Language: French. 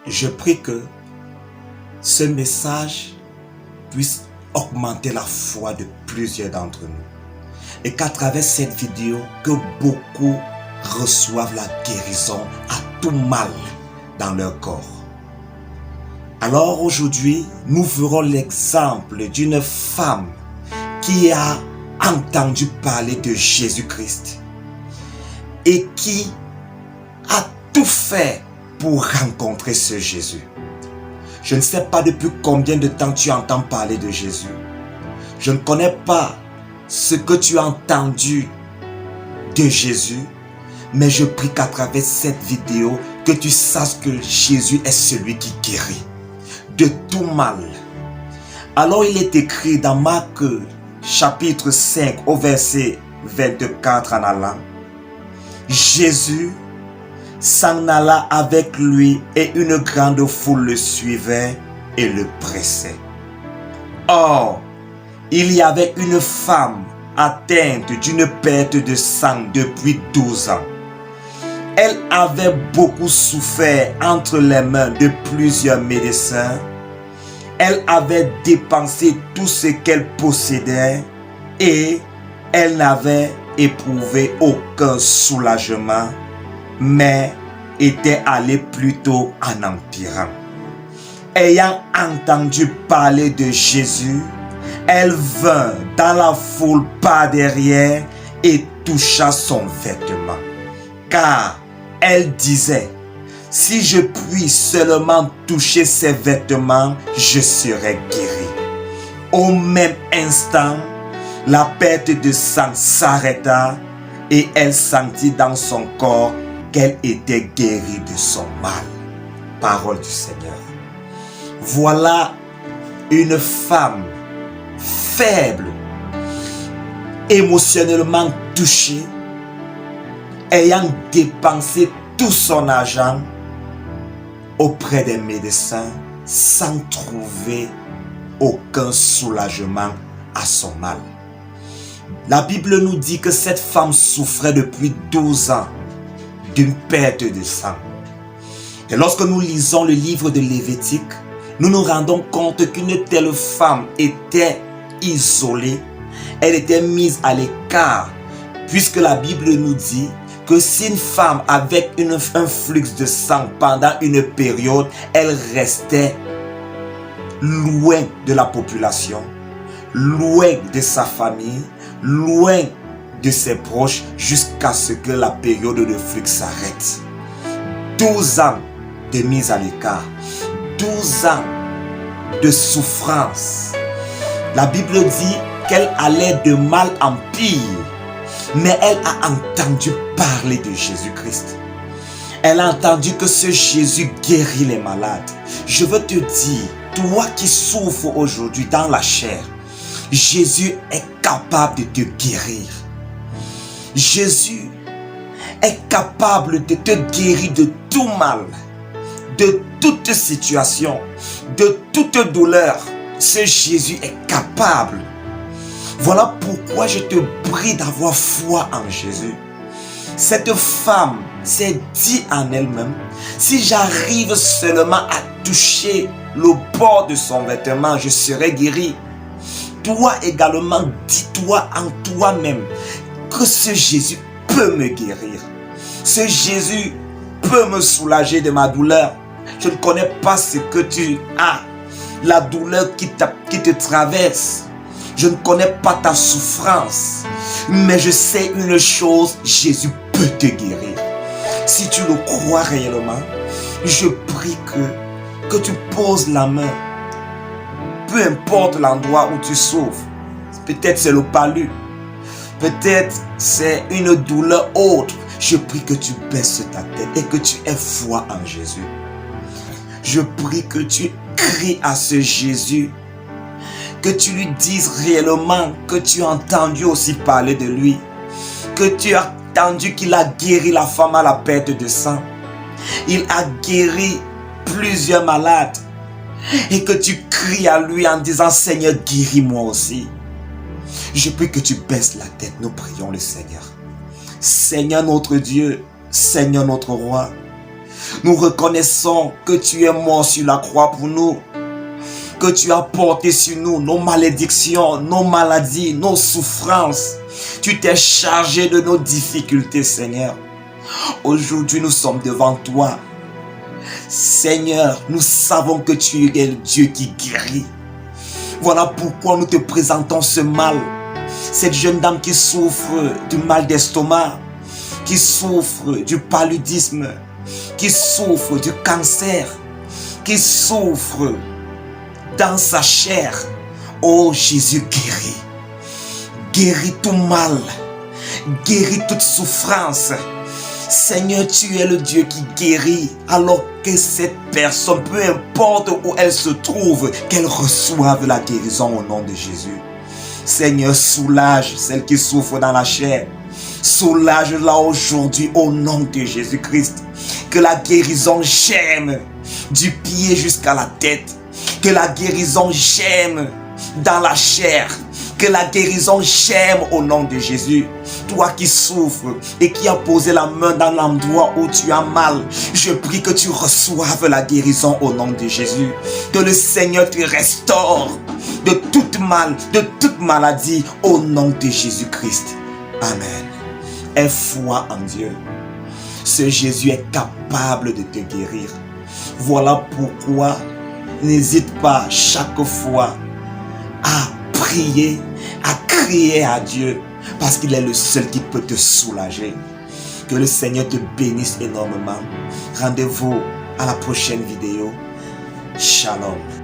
Je prie que ce message puisse augmenter la foi de plusieurs d'entre nous. Et qu'à travers cette vidéo, que beaucoup reçoivent la guérison à tout mal dans leur corps. Alors aujourd'hui, nous verrons l'exemple d'une femme qui a entendu parler de Jésus-Christ et qui a tout fait pour rencontrer ce Jésus. Je ne sais pas depuis combien de temps tu entends parler de Jésus. Je ne connais pas ce que tu as entendu de Jésus, mais je prie qu'à travers cette vidéo, que tu saches que Jésus est celui qui guérit de tout mal. Alors il est écrit dans Marc chapitre 5 au verset 24 en allant. Jésus s'en alla avec lui et une grande foule le suivait et le pressait. Or, il y avait une femme atteinte d'une perte de sang depuis 12 ans. Elle avait beaucoup souffert entre les mains de plusieurs médecins. Elle avait dépensé tout ce qu'elle possédait et elle n'avait éprouvé aucun soulagement, mais était allée plutôt en empirant. Ayant entendu parler de Jésus, elle vint dans la foule par derrière et toucha son vêtement. Car elle disait, si je puis seulement toucher ses vêtements, je serai guéri. Au même instant, la perte de sang s'arrêta et elle sentit dans son corps qu'elle était guérie de son mal. Parole du Seigneur. Voilà une femme faible, émotionnellement touchée, ayant dépensé tout son argent auprès des médecins sans trouver aucun soulagement à son mal. La Bible nous dit que cette femme souffrait depuis 12 ans d'une perte de sang. Et lorsque nous lisons le livre de Lévitique, nous nous rendons compte qu'une telle femme était isolée, elle était mise à l'écart, puisque la Bible nous dit que si une femme avait un flux de sang pendant une période, elle restait loin de la population, loin de sa famille, loin de ses proches, jusqu'à ce que la période de flux s'arrête. 12 ans de mise à l'écart, 12 ans de souffrance. La Bible dit qu'elle allait de mal en pire, mais elle a entendu parler de Jésus-Christ. Elle a entendu que ce Jésus guérit les malades. Je veux te dire, toi qui souffres aujourd'hui dans la chair, Jésus est capable de te guérir. Jésus est capable de te guérir de tout mal, de toute situation, de toute douleur. Ce Jésus est capable. Voilà pourquoi je te prie d'avoir foi en Jésus. Cette femme s'est dit en elle-même, si j'arrive seulement à toucher le bord de son vêtement, je serai guéri. Toi également, dis-toi en toi-même que ce Jésus peut me guérir. Ce Jésus peut me soulager de ma douleur. Je ne connais pas ce que tu as, la douleur qui te traverse. Je ne connais pas ta souffrance, mais je sais une chose, Jésus peut te guérir. Si tu le crois réellement, je prie que tu poses la main, peu importe l'endroit où tu souffres. Peut-être c'est le palu, peut-être c'est une douleur autre. Je prie que tu baisses ta tête et que tu aies foi en Jésus. Je prie que tu cries à ce Jésus, que tu lui dises réellement que tu as entendu aussi parler de lui, que tu as entendu qu'il a guéri la femme à la perte de sang. Il a guéri plusieurs malades et que tu cries à lui en disant, Seigneur, guéris-moi aussi. Je prie que tu baisses la tête, nous prions le Seigneur. Seigneur notre Dieu, Seigneur notre Roi, Nous reconnaissons que tu es mort sur la croix pour nous, que tu as porté sur nous nos malédictions, nos maladies, nos souffrances. Tu t'es chargé de nos difficultés, Seigneur. Aujourd'hui, nous sommes devant toi. Seigneur, nous savons que tu es le Dieu qui guérit. Voilà pourquoi nous te présentons ce mal. Cette jeune dame qui souffre du mal d'estomac, qui souffre du paludisme, qui souffre du cancer, qui souffre dans sa chair. Oh Jésus, guéris. Guéris tout mal. Guéris toute souffrance. Seigneur, tu es le Dieu qui guérit, alors que cette personne, peu importe où elle se trouve, qu'elle reçoive la guérison au nom de Jésus. Seigneur, soulage celle qui souffre dans la chair. Soulage-la aujourd'hui au nom de Jésus-Christ. Que la guérison germe du pied jusqu'à la tête. Que la guérison germe dans la chair. Que la guérison germe au nom de Jésus. Toi qui souffres et qui as posé la main dans l'endroit où tu as mal, je prie que tu reçoives la guérison au nom de Jésus. Que le Seigneur te restaure de toute mal, de toute maladie au nom de Jésus-Christ. Amen. Aie foi en Dieu. Ce Jésus est capable de te guérir. Voilà pourquoi n'hésite pas chaque fois à prier, à crier à Dieu, parce qu'il est le seul qui peut te soulager. Que le Seigneur te bénisse énormément. Rendez-vous à la prochaine vidéo. Shalom.